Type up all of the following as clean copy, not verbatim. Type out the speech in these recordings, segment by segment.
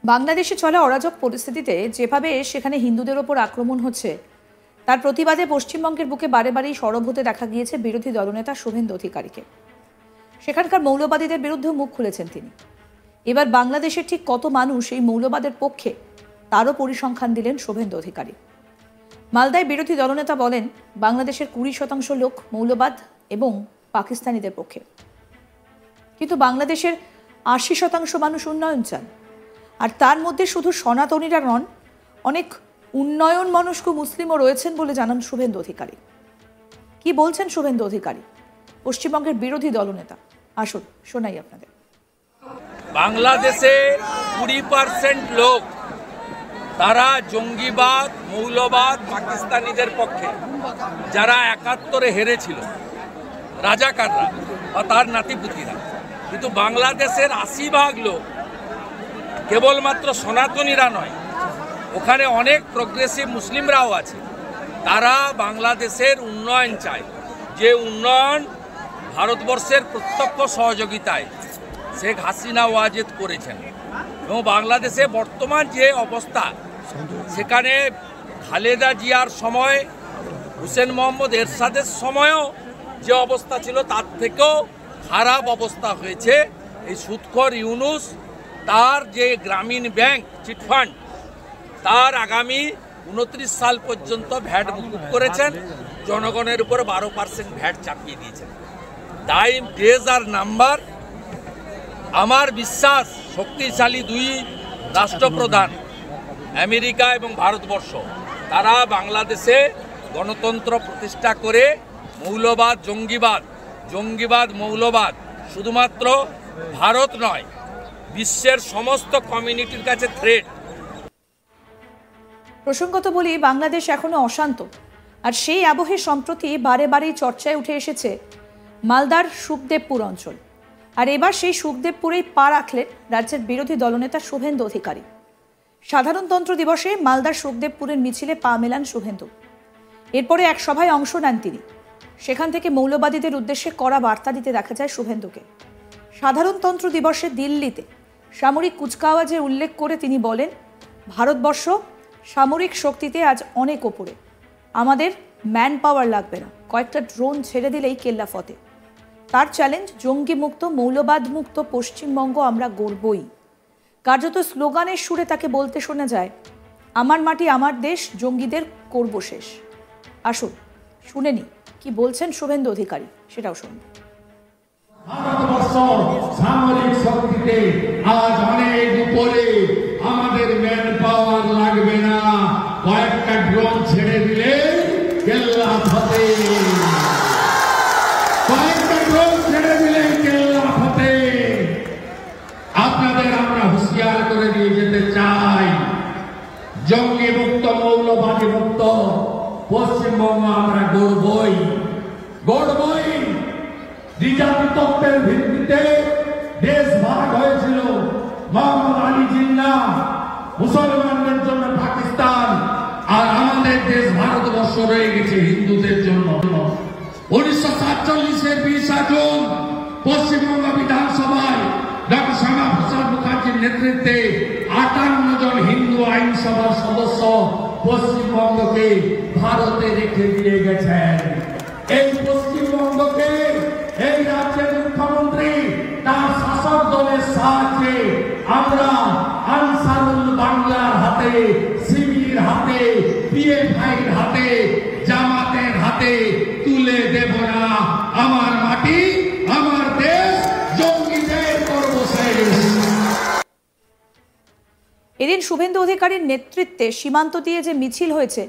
বাংলাদেশে চলা অরাজক পরিস্থিতিতে যেভাবে সেখানে হিন্দুদের ওপর আক্রমণ হচ্ছে তার প্রতিবাদে পশ্চিমবঙ্গের বুকে বারে বারেই সরব হতে দেখা গিয়েছে বিরোধী দলনেতা শুভেন্দু অধিকারীকে। সেখানকার মৌলবাদীদের বিরুদ্ধে মুখ খুলেছেন তিনি। এবার বাংলাদেশের ঠিক কত মানুষ এই মৌলবাদের পক্ষে তারও পরিসংখ্যান দিলেন শুভেন্দু অধিকারী। মালদায় বিরোধী দলনেতা বলেন, বাংলাদেশের 20% লোক মৌলবাদ এবং পাকিস্তানিদের পক্ষে, কিন্তু বাংলাদেশের 80% মানুষ উন্নয়ন চান। আর তার মধ্যে শুধু সনাতনীরা নন, অনেক উন্নয়ন মনস্ক মুসলিমও রয়েছেন বলে জানান শুভেন্দু অধিকারী। কি বলছেন শুভেন্দু অধিকারী, পশ্চিমবঙ্গের বিরোধী দলনেতা? আসুন শোনাই আপনাদের। বাংলাদেশে 20% লোক তারা জঙ্গিবাদ, মৌলবাদ, পাকিস্তানিদের পক্ষে, যারা 71-এ হেরেছিল, রাজাকাররা বা তার নাতিপুতিরা। কিন্তু বাংলাদেশের 80% লোক কেবলমাত্র সনাতনীরা নয়, ওখানে অনেক প্রোগ্রেসিভ মুসলিমরাও আছে। তারা বাংলাদেশের উন্নয়ন চায়, যে উন্নয়ন ভারতবর্ষের প্রত্যক্ষ সহযোগিতায় শেখ হাসিনা ওয়াজেদ করেছেন। এবং বাংলাদেশে বর্তমান যে অবস্থা, সেখানে খালেদা জিয়ার সময়, হুসেন মোহাম্মদ এরশাদের সময়ও যে অবস্থা ছিল তার থেকেও খারাপ অবস্থা হয়েছে। এই সুদখোর ইউনুস তার যে গ্রামীণ ব্যাংক চিটফান্ড, তার আগামী 29 সাল পর্যন্ত ভ্যাট মুকুব করেছেন, জনগণের উপর 12% ভ্যাট চাপিয়ে দিয়েছেন। টাইম ডেজ আর নাম্বার। আমার বিশ্বাস শক্তিশালী দুই রাষ্ট্রপ্রধান আমেরিকা এবং ভারতবর্ষ, তারা বাংলাদেশে গণতন্ত্র প্রতিষ্ঠা করে মৌলবাদ, জঙ্গিবাদ, মৌলবাদ শুধুমাত্র ভারত নয়, বিশ্বের সমস্ত কমিউনিটির কাছে থ্রেট। প্রসঙ্গত বলি, বাংলাদেশ এখনো অশান্ত, আর সেই আবহে সম্প্রতি বারে বারেই চর্চায় উঠে এসেছে মালদার সুখদেবপুর অঞ্চল। আর এবার সেই সুখদেবপুরেই পা রাখলেন রাজ্যের বিরোধী দলনেতা শুভেন্দু অধিকারী। সাধারণতন্ত্র দিবসে মালদার সুখদেবপুরের মিছিলে পা মেলান শুভেন্দু। এরপরে এক সভায় অংশ নেন তিনি। সেখান থেকে মৌলবাদীদের উদ্দেশ্যে কড়া বার্তা দিতে দেখা যায় শুভেন্দুকে। সাধারণতন্ত্র দিবসে দিল্লিতে সামরিক কুচকাওয়াজের উল্লেখ করে তিনি বলেন, ভারতবর্ষ সামরিক শক্তিতে আজ অনেক ওপরে, আমাদের ম্যান পাওয়ার লাগবে না, কয়েকটা ড্রোন ছেড়ে দিলেই কেল্লা ফতে। তার চ্যালেঞ্জ, জঙ্গি মুক্ত, মৌলবাদ মুক্ত পশ্চিমবঙ্গ আমরা গড়বই। কার্যত স্লোগানের সুরে তাকে বলতে শোনা যায়, আমার মাটি আমার দেশ, জঙ্গিদের করব শেষ। আসুন শুনে নি কি বলছেন শুভেন্দু অধিকারী, সেটাও শুনুন। ভারতবর্ষ সামরিক শক্তিতে আজ অনেক উপরে, আমাদের ম্যান পাওয়ার লাগবে না, কয়েকটা ড্রোন ছেড়ে দিলে কেল্লা ফতে। কয়েকটা ড্রোন ছেড়ে দিলে কেল্লা ফতে। আপনাদের আমরা হুঁশিয়ার করে দিয়ে যেতে চাই, জঙ্গি মুক্ত, মৌলবাদী মুক্ত পশ্চিমবঙ্গ আমরা গড়বই। দ্বিজাতি তত্ত্বের ভিত্তিতে দেশ ভাগ হয়েছিল। মোহাম্মদ আলী জিন্নাহ, মুসলমানদের জন্য পাকিস্তান, আর আমাদের দেশ ভারতবর্ষ রয়ে গেছে হিন্দুদের জন্য। 1947-এর 20 জুন পশ্চিমবঙ্গ বিধানসভায় ডক্টর শ্যামাপ্রসাদ মুখার্জির নেতৃত্বে 58 জন হিন্দু আইনসভার সদস্য পশ্চিমবঙ্গকে ভারতে রেখে দিয়ে গেছেন। এই পশ্চিমবঙ্গকে এই রাজ্যের মুখ্যমন্ত্রী তার শাসক দলের সাহায্যে আমরা আনসারুল বাংলার হাতে, শিবির হাতে, পিএফআইর হাতে, জামাতের হাতে তুলে দেব না। আমার মাটি, আমার দেশ, জঙ্গিদের করব শেষ। এদিন শুভেন্দু অধিকারীর নেতৃত্বে সীমান্ত দিয়ে যে মিছিল হয়েছে,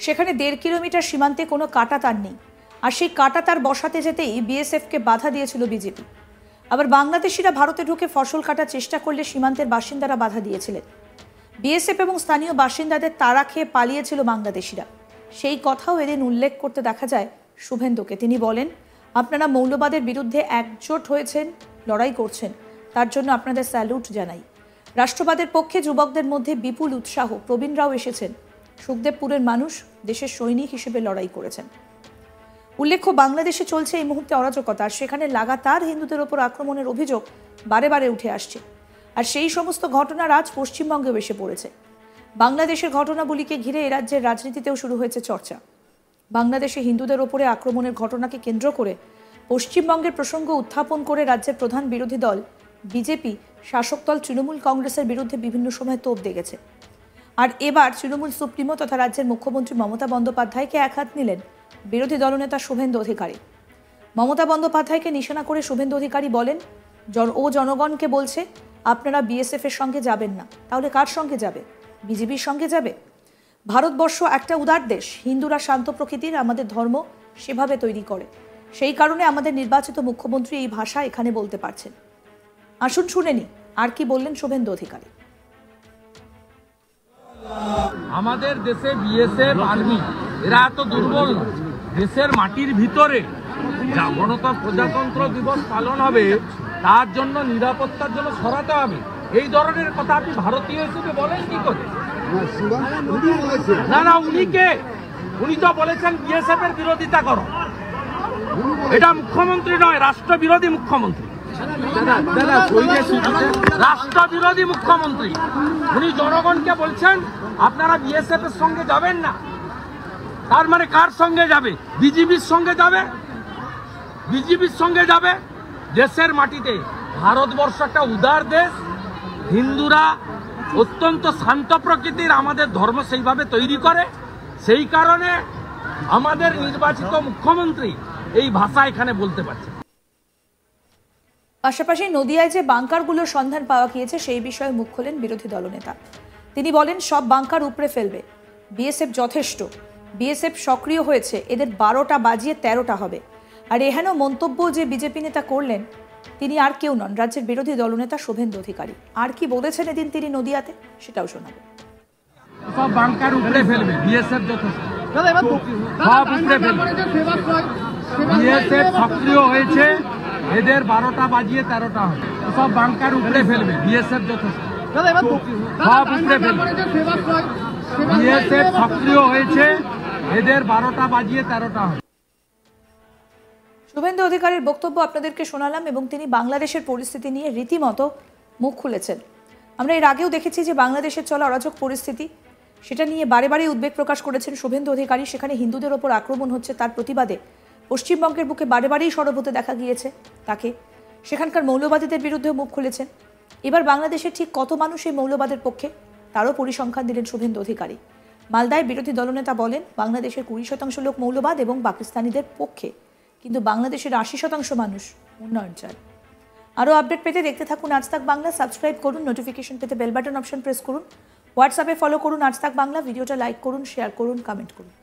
সেখানে 1.5 কিলোমিটার সীমান্তে কোনো কাঁটাতার নেই। আর সেই কাঁটাতার বসাতে যেতেই বিএসএফকে বাধা দিয়েছিল বিজেপি। আবার বাংলাদেশিরা ভারতে ঢুকে ফসল কাটার চেষ্টা করলে সীমান্তের বাসিন্দারা বাধা দিয়েছিলেন। বিএসএফ এবং স্থানীয় বাসিন্দাদের তাড়া খেয়ে পালিয়েছিল বাংলাদেশিরা। সেই কথাও এদিন উল্লেখ করতে দেখা যায় শুভেন্দুকে। তিনি বলেন, আপনারা মৌলবাদের বিরুদ্ধে একজোট হয়েছেন, লড়াই করছেন, তার জন্য আপনাদের স্যালুট জানাই। রাষ্ট্রবাদের পক্ষে যুবকদের মধ্যে বিপুল উৎসাহ, প্রবীণরাও এসেছেন। সুখদেবপুরের মানুষ দেশের সৈনিক হিসেবে লড়াই করেছেন। উল্লেখ্য, বাংলাদেশে চলছে এই মুহূর্তে অরাজকতা, সেখানে লাগাতার হিন্দুদের ওপর আক্রমণের অভিযোগ বারে বারে উঠে আসছে। আর সেই সমস্ত ঘটনার আজ পশ্চিমবঙ্গেও এসে পড়েছে। বাংলাদেশের ঘটনাবলীকে ঘিরে এ রাজ্যের রাজনীতিতেও শুরু হয়েছে চর্চা। বাংলাদেশে হিন্দুদের ওপরে আক্রমণের ঘটনাকে কেন্দ্র করে পশ্চিমবঙ্গের প্রসঙ্গ উত্থাপন করে রাজ্যের প্রধান বিরোধী দল বিজেপি শাসক দল তৃণমূল কংগ্রেসের বিরুদ্ধে বিভিন্ন সময় তোপ দেখেছে। আর এবার তৃণমূল সুপ্রিমো তথা রাজ্যের মুখ্যমন্ত্রী মমতা বন্দ্যোপাধ্যায়কে একহাত নিলেন বিরোধী দলনেতা শুভেন্দু অধিকারী। মমতা বন্দ্যোপাধ্যায়কে নিশানা করে শুভেন্দু অধিকারী বলেন, ও জনগণকে বলছে আপনারা বিএসএফ এর সঙ্গে যাবেন না, তাহলে কার সঙ্গে যাবে? বিজেপির সঙ্গে যাবে? ভারতবর্ষ একটা উদার দেশ, হিন্দুরা শান্ত প্রকৃতির, আমাদের ধর্ম সেভাবে তৈরি করে, সেই কারণে আমাদের নির্বাচিত মুখ্যমন্ত্রী এই ভাষা এখানে বলতে পারছেন। আসুন শুনে নি আর কি বললেন শুভেন্দু অধিকারী। আমাদের দেশে বিএসএফ আর্মি এরা এত দুর্বল না। দেশের মাটির ভিতরে যা প্রজাতন্ত্র দিবস পালন হবে তার জন্য নিরাপত্তার জন্য সরাতে হবে, এই ধরনের কথা আপনি ভারতীয় হিসেবে বলেন কি করে? না উনি কে? উনি তো বলেছেন বিএসএফ এর বিরোধিতা করো। এটা মুখ্যমন্ত্রী নয়, রাষ্ট্রবিরোধী মুখ্যমন্ত্রী, রাষ্ট্রবিরোধী মুখ্যমন্ত্রী। উনি জনগণকে বলছেন আপনারা বিএসএফ এর সঙ্গে যাবেন না, তার মানে কার সঙ্গে যাবে? বিজেপির সঙ্গে যাবে, বিজেপির সঙ্গে যাবে। দেশের মাটিতে ভারতবর্ষ একটা উদার দেশ, হিন্দুরা অত্যন্ত শান্ত প্রকৃতির, আমাদের ধর্ম সেইভাবে তৈরি করে, সেই কারণে আমাদের নির্বাচিত মুখ্যমন্ত্রী এই ভাষা এখানে বলতে পারছে। পাশাপাশি নদিয়ায় যে বাংকারগুলোর সন্ধান পাওয়া গিয়েছে সেই বিষয়ে মুখ খোলেন বিরোধী দলনেতা। তিনি বলেন সব বাংকার উপড়ে ফেলবে, বিএসএফ যথেষ্ট, বিএসএফ সক্রিয় হয়েছে, এদের 12টা বাজিয়ে 13টা হবে। আর এহেন মন্তব্য যে বিজেপি নেতা করলেন তিনি আর কেউ নন, রাজ্যের বিরোধী দলনেতা শুভেন্দু অধিকারী। আর কি বলেছেন এদিন তিনি নদিয়াতে সেটাও শোনাবেন। সব বাংকার উপড়ে ফেলবে, বিএসএফ যথেষ্ট, সব উপড়ে ফেলবে, বিএসএফ সক্রিয় হয়েছে, এদের 12টা বাজিয়ে 13টা হবে। সব বাংকার উপড়ে ফেলবে, বিএসএফ যথেষ্ট, সব উপড়ে ফেলবে, বিএসএফ সক্রিয় হয়েছে, এদের 12টা বাজিয়ে 13টা হবে। শুভেন্দু অধিকারীর বক্তব্য আপনাদেরকে শোনালাম এবং তিনি বাংলাদেশের পরিস্থিতি নিয়ে রীতিমতো মুখ খুলেছেন। আমরা এর আগেও দেখেছি যে বাংলাদেশের চলা অরাজক পরিস্থিতি, সেটা নিয়ে বারে বারে উদ্বেগ প্রকাশ করেছেন শুভেন্দু অধিকারী। সেখানে হিন্দুদের ওপর আক্রমণ হচ্ছে, তার প্রতিবাদে পশ্চিমবঙ্গের বুকে বারে বারেই সরব হতে দেখা গিয়েছে তাকে। সেখানকার মৌলবাদীদের বিরুদ্ধেও মুখ খুলেছেন। এবার বাংলাদেশের ঠিক কত মানুষ এই মৌলবাদের পক্ষে তারও পরিসংখ্যান দিলেন শুভেন্দু অধিকারী। মালদায় বিরোধী দলনেতা বলেন বাংলাদেশের 20% লোক মৌলবাদ এবং পাকিস্তানিদের পক্ষে, কিন্তু বাংলাদেশের 80% মানুষ উন্নয়ন চায়। আরও আপডেট পেতে দেখতে থাকুন আজ তাক বাংলা, সাবস্ক্রাইব করুন, নোটিফিকেশন পেতে বেল বাটন অপশন প্রেস করুন, হোয়াটসঅ্যাপে ফলো করুন আজ তাক বাংলা, ভিডিওটা লাইক করুন, শেয়ার করুন, কমেন্ট করুন।